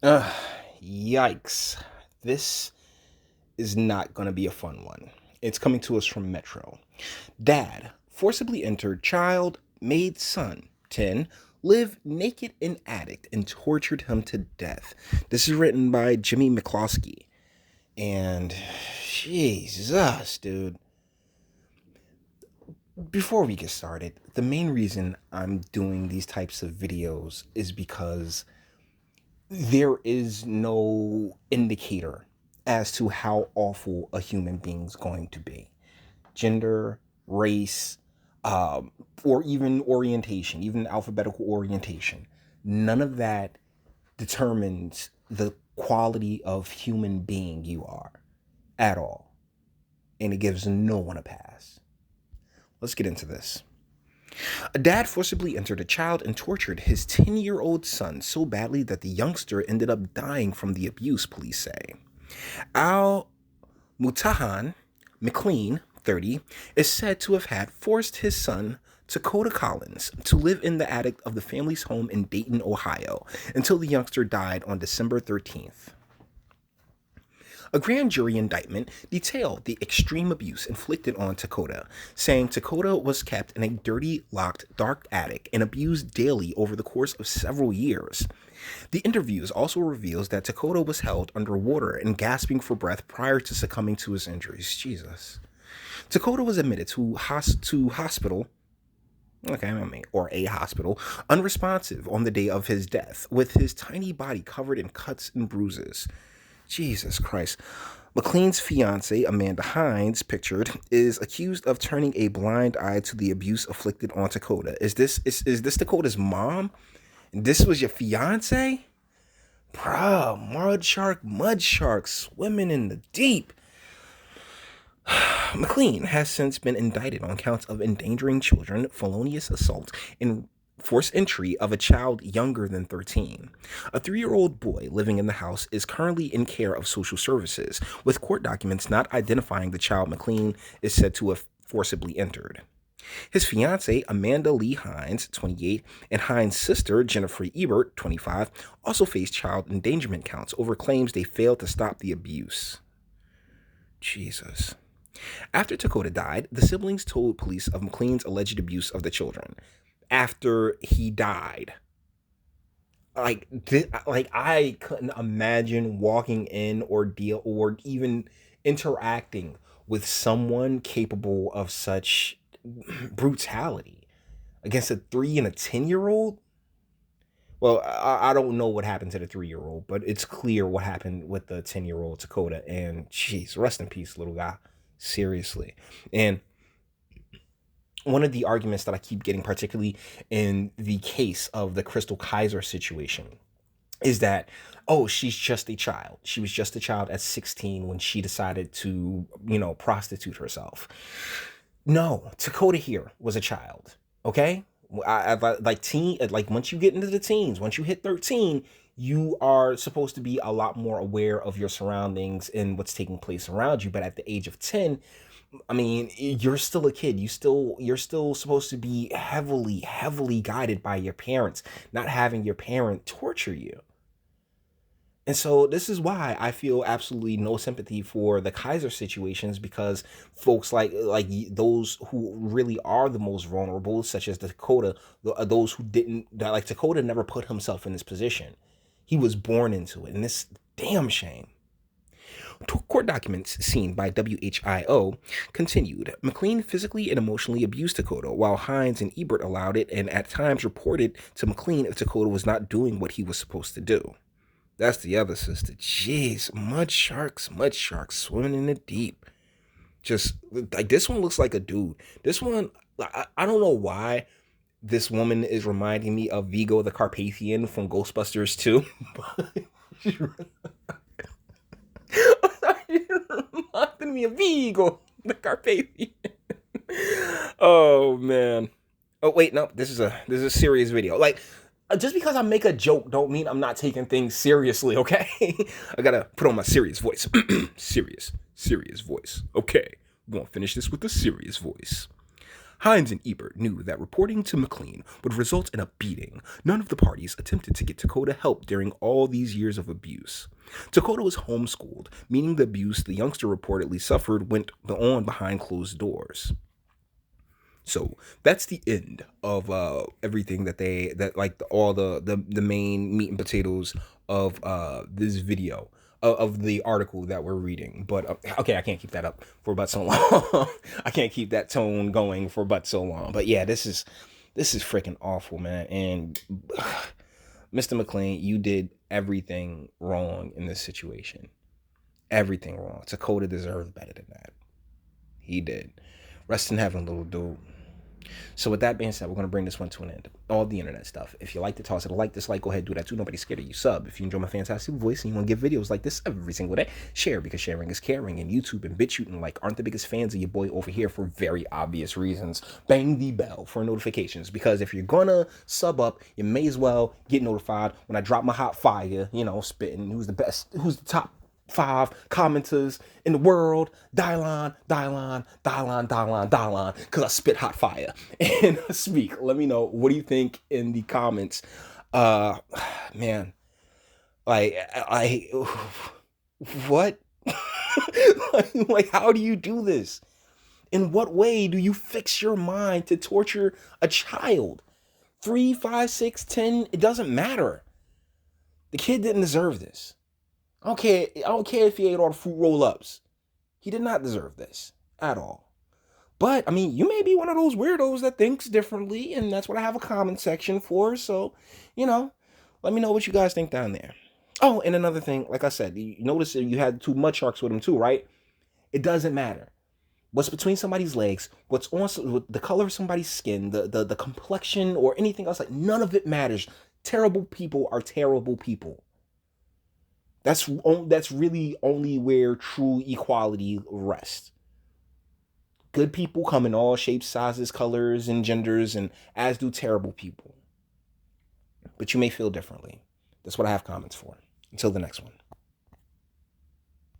Ugh, yikes. This is not going to be a fun one. It's coming to us from Metro. Dad forcibly entered child, made son, 10, live naked in attic and tortured him to death. This is written by Jimmy McCloskey. And Jesus, dude. Before we get started, the main reason I'm doing these types of videos is because there is no indicator as to how awful a human being's going to be. Gender, race, or even orientation, even alphabetical orientation. None of that determines the quality of human being you are at all. And it gives no one a pass. Let's get into this. A dad forcibly entered a child and tortured his 10-year-old son so badly that the youngster ended up dying from the abuse, police say. Al-Mutahan McLean, 30, is said to have had forced his son, Dakota Collins, to live in the attic of the family's home in Dayton, Ohio, until the youngster died on December 13th. A grand jury indictment detailed the extreme abuse inflicted on Dakota, saying Dakota was kept in a dirty, locked, dark attic and abused daily over the course of several years. The interviews also reveals that Dakota was held underwater and gasping for breath prior to succumbing to his injuries. Jesus. Dakota was admitted to hospital. Or a hospital, unresponsive on the day of his death, with his tiny body covered in cuts and bruises. Jesus Christ. McLean's fiancée, Amanda Hines, pictured, is accused of turning a blind eye to the abuse inflicted on Dakota. Is this Dakota's mom? And this was your fiancée? Bruh, mud shark, swimming in the deep. McLean has since been indicted on counts of endangering children, felonious assault, and forced entry of a child younger than 13. A 3-year-old boy living in the house is currently in care of social services, with court documents not identifying the child McLean is said to have forcibly entered. His fiancée, Amanda Lee Hines, 28, and Hines' sister, Jennifer Ebert, 25, also face child endangerment counts over claims they failed to stop the abuse. Jesus. After Dakota died, the siblings told police of McLean's alleged abuse of the children. After he died, I couldn't imagine walking in or even interacting with someone capable of such brutality against a 3 and a 10-year-old. Well, I don't know what happened to the 3-year-old, but it's clear what happened with the 10-year-old Dakota. And jeez, rest in peace, little guy. Seriously. And one of the arguments that I keep getting, particularly in the case of the Crystal Kaiser situation, is that, oh, she's just a child. She was just a child at 16 when she decided to, prostitute herself. No, Dakota here was a child. Okay, like once you get into the teens, once you hit 13, you are supposed to be a lot more aware of your surroundings and what's taking place around you. But at the age of 10, I mean, you're still a kid. You're still supposed to be heavily guided by your parents, not having your parent torture you. And so this is why I feel absolutely no sympathy for the Kaiser situations, because folks like those who really are the most vulnerable, such as Dakota, those who didn't, like Dakota never put himself in this position. He was born into it, and it's damn shame. Court documents seen by WHIO continued. McLean physically and emotionally abused Dakota, while Hines and Ebert allowed it and at times reported to McLean if Dakota was not doing what he was supposed to do. That's the other sister. Jeez, mud sharks swimming in the deep. Just like this one looks like a dude. This one, I don't know why this woman is reminding me of Vigo the Carpathian from Ghostbusters 2. Reminding me of Vigo the Carpathian. Oh man. Oh wait, no, this is a serious video. Like, just because I make a joke don't mean I'm not taking things seriously, okay? I gotta put on my serious voice. serious voice. Okay, we're gonna finish this with a serious voice. Hines and Ebert knew that reporting to McLean would result in a beating. None of the parties attempted to get Dakota help during all these years of abuse. Dakota was homeschooled, meaning the abuse the youngster reportedly suffered went on behind closed doors. So that's the end of everything all the main meat and potatoes of this video of the article that we're reading. But okay, I can't keep that up for but so long. I can't keep that tone going for but so long. But yeah, this is freaking awful, man. And Mr. McLean, you did everything wrong in this situation. Everything wrong. Dakota deserved better than that. He did. Rest in heaven, little dude. So with that being said, we're going to bring this one to an end. All the internet stuff. If you like to toss it a like, dislike, go ahead, do that too. Nobody's scared of you. Sub. If you enjoy my fantastic voice and you want to get videos like this every single day, share, because sharing is caring. And YouTube and BitChute and like aren't the biggest fans of your boy over here for very obvious reasons. Bang the bell for notifications, because if you're going to sub up, you may as well get notified when I drop my hot fire, spitting who's the best, who's the top 5 commenters in the world. Dylon, because I spit hot fire and speak. Let me know, what do you think in the comments? Man, I what? Like, how do you do this? In what way do you fix your mind to torture a child? 3, 5, 6, 10, it doesn't matter. The kid didn't deserve this. I don't care if he ate all the fruit roll-ups. He did not deserve this at all. But, I mean, you may be one of those weirdos that thinks differently, and that's what I have a comment section for. So, let me know what you guys think down there. Oh, and another thing, like I said, you notice that you had 2 mud sharks with him too, right? It doesn't matter. What's between somebody's legs, what's on the color of somebody's skin, the complexion, or anything else, like, none of it matters. Terrible people are terrible people. That's really only where true equality rests. Good people come in all shapes, sizes, colors, and genders, and as do terrible people. But you may feel differently. That's what I have comments for. Until the next one.